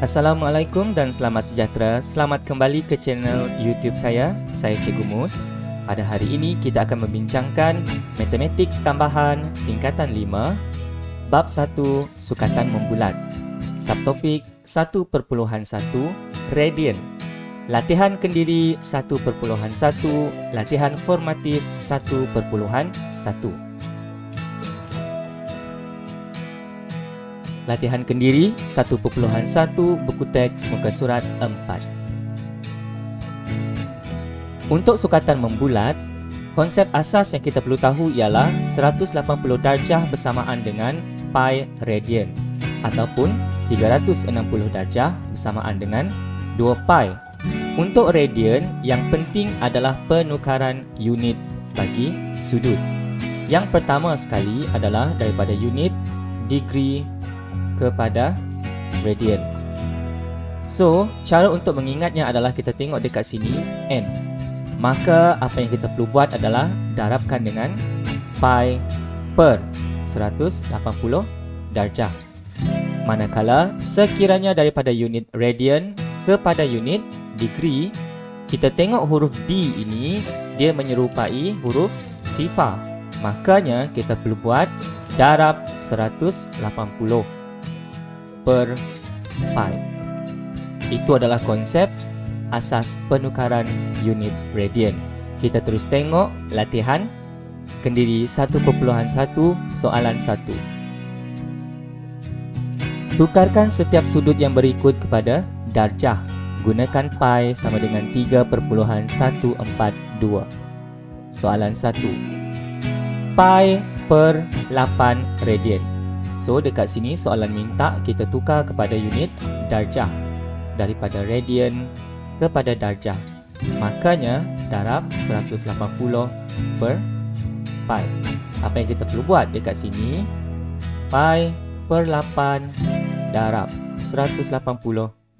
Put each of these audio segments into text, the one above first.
Assalamualaikum dan selamat sejahtera. Selamat kembali ke channel YouTube saya Cikgu Mus. Pada hari ini kita akan membincangkan Matematik Tambahan Tingkatan 5 Bab 1 Sukatan Membulat. Subtopik 1.1 Radian. Latihan kendiri 1.1, latihan formatif 1.1. Latihan kendiri 1.1 buku teks muka surat 4. Untuk sukatan membulat, konsep asas yang kita perlu tahu ialah 180 darjah bersamaan dengan pi radian ataupun 360 darjah bersamaan dengan 2 pi. Untuk radian, yang penting adalah penukaran unit bagi sudut. Yang pertama sekali adalah daripada unit degree kepada radian. So, cara untuk mengingatnya adalah kita tengok dekat sini n. Maka apa yang kita perlu buat adalah darabkan dengan pi per 180 darjah. Manakala sekiranya daripada unit radian kepada unit degree, kita tengok huruf D ini dia menyerupai huruf sifar. Makanya kita perlu buat darab 180 per pi. Itu adalah konsep asas penukaran unit radian. Kita terus tengok latihan kendiri 1.1 soalan 1. Tukarkan setiap sudut yang berikut kepada darjah. Gunakan pi sama dengan 3.142. Soalan 1. Pi per 8 radian. So, dekat sini soalan minta kita tukar kepada unit darjah. Daripada radian kepada darjah. Makanya, darab 180 per pi. Apa yang kita perlu buat dekat sini? Pi per 8 darab 180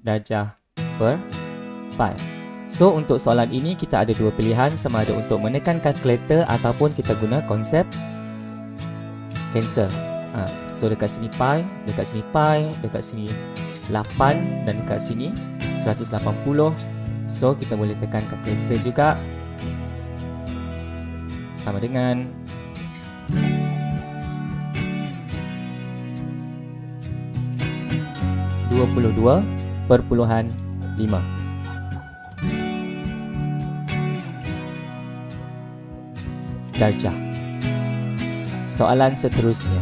darjah per pi. So, untuk soalan ini kita ada dua pilihan, sama ada untuk menekan kalkulator ataupun kita guna konsep cancel. So dekat sini pi, dekat sini pi, dekat sini 8 dan dekat sini 180. So kita boleh tekan kalkulator juga. Sama dengan 22.5 darjah. Soalan seterusnya,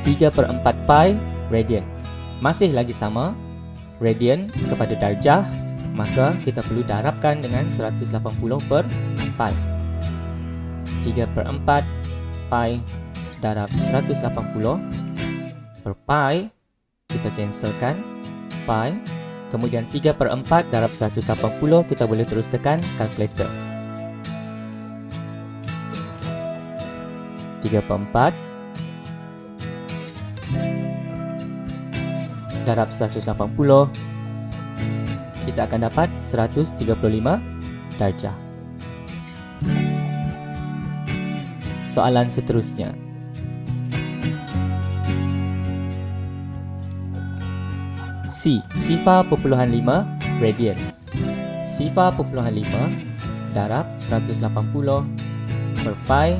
3/4 pi radian. Masih lagi sama, radian kepada darjah, maka kita perlu darabkan dengan 180 per pi. 3/4 pi darab 180 per pi, kita cancelkan pi. Kemudian 3/4 darab 180, kita boleh terus tekan kalkulator. 3/4 darab 180, kita akan dapat 135 darjah. Soalan seterusnya, C. Sifar 0.5 radian. Sifar 0.5 darab 180 per pi.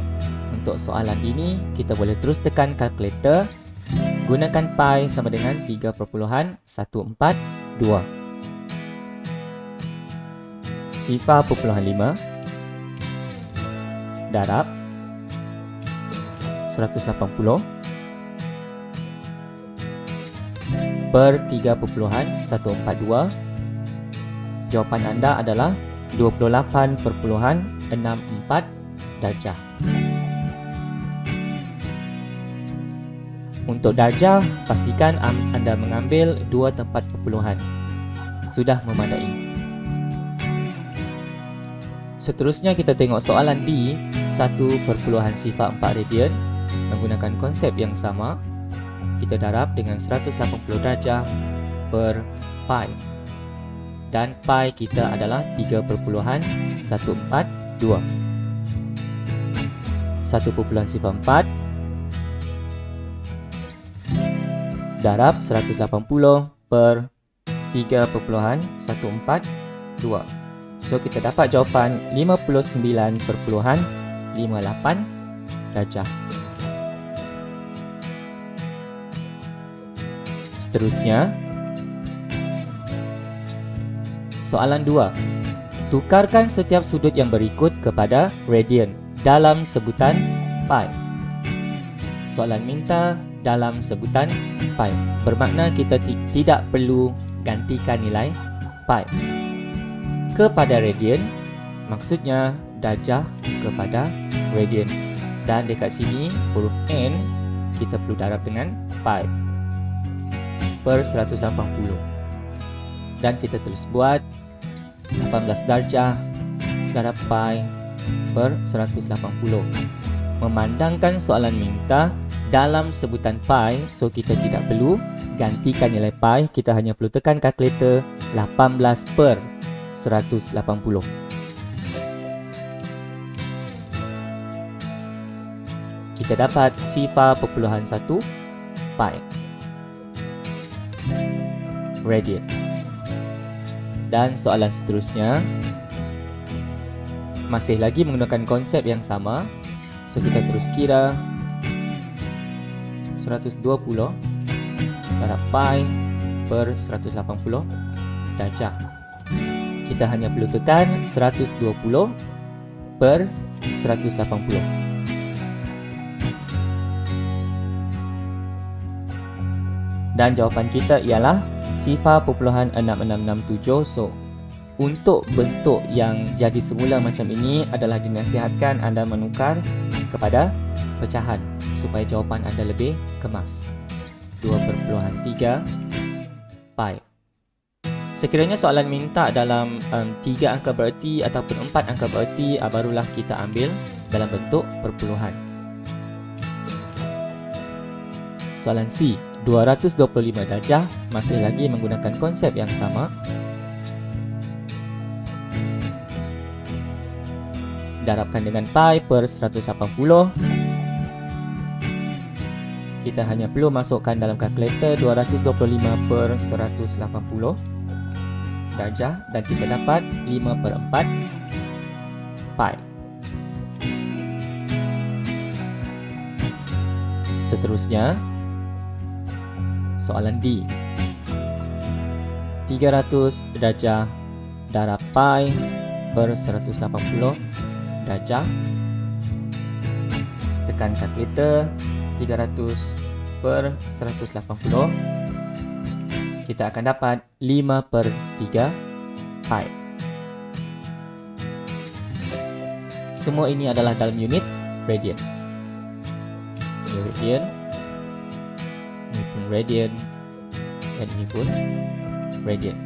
Untuk soalan ini, kita boleh terus tekan kalkulator. Gunakan pi sama dengan 3.142. Sifar 0.5 darab 180 per 3.142. Jawapan anda adalah 28.64 darjah. Untuk darjah, pastikan anda mengambil 2 tempat perpuluhan. Sudah memadai. Seterusnya kita tengok soalan D, 1.4 radian. Menggunakan konsep yang sama, kita darab dengan 180 darjah per pi. Dan pi kita adalah 3.142. 1.4 darab 180 per 3.142. So kita dapat jawapan 59.58 darjah. Seterusnya, soalan 2. Tukarkan setiap sudut yang berikut kepada radian dalam sebutan pi. Soalan minta dalam sebutan pi. Bermakna kita tidak perlu gantikan nilai pi. Kepada radian, maksudnya darjah kepada radian. Dan dekat sini, huruf N kita perlu darab dengan pi per 180. Dan kita terus buat 18 darjah darab pi per 180. Memandangkan soalan minta dalam sebutan pi, so kita tidak perlu gantikan nilai pi, kita hanya perlu tekan kalkulator 18 per 180. Kita dapat sifar 0.1 pi radian. Dan soalan seterusnya masih lagi menggunakan konsep yang sama. So kita terus kira 120 darab pi per 180 darjah. Kita hanya perlu tekan 120 per 180. Dan jawapan kita ialah sifar 0.6667. So, untuk bentuk yang jadi semula macam ini adalah dinasihatkan anda menukar kepada pecahan supaya jawapan anda lebih kemas. 2.3 pi. Sekiranya soalan minta dalam 3 angka bererti ataupun 4 angka bererti, barulah kita ambil dalam bentuk perpuluhan. Soalan C, 225 darjah, masih lagi menggunakan konsep yang sama. Darabkan dengan pi per 180. Kita hanya perlu masukkan dalam kalkulator 225 per 180 darjah dan kita dapat 5/4 pi. Seterusnya, soalan D. 300 darjah darab pi per 180 darjah. Tekan kalkulator 300 per 180. Kita akan dapat 5/3 pi. Semua ini adalah dalam unit radian. Ini radian, ini pun radian, dan ini pun radian.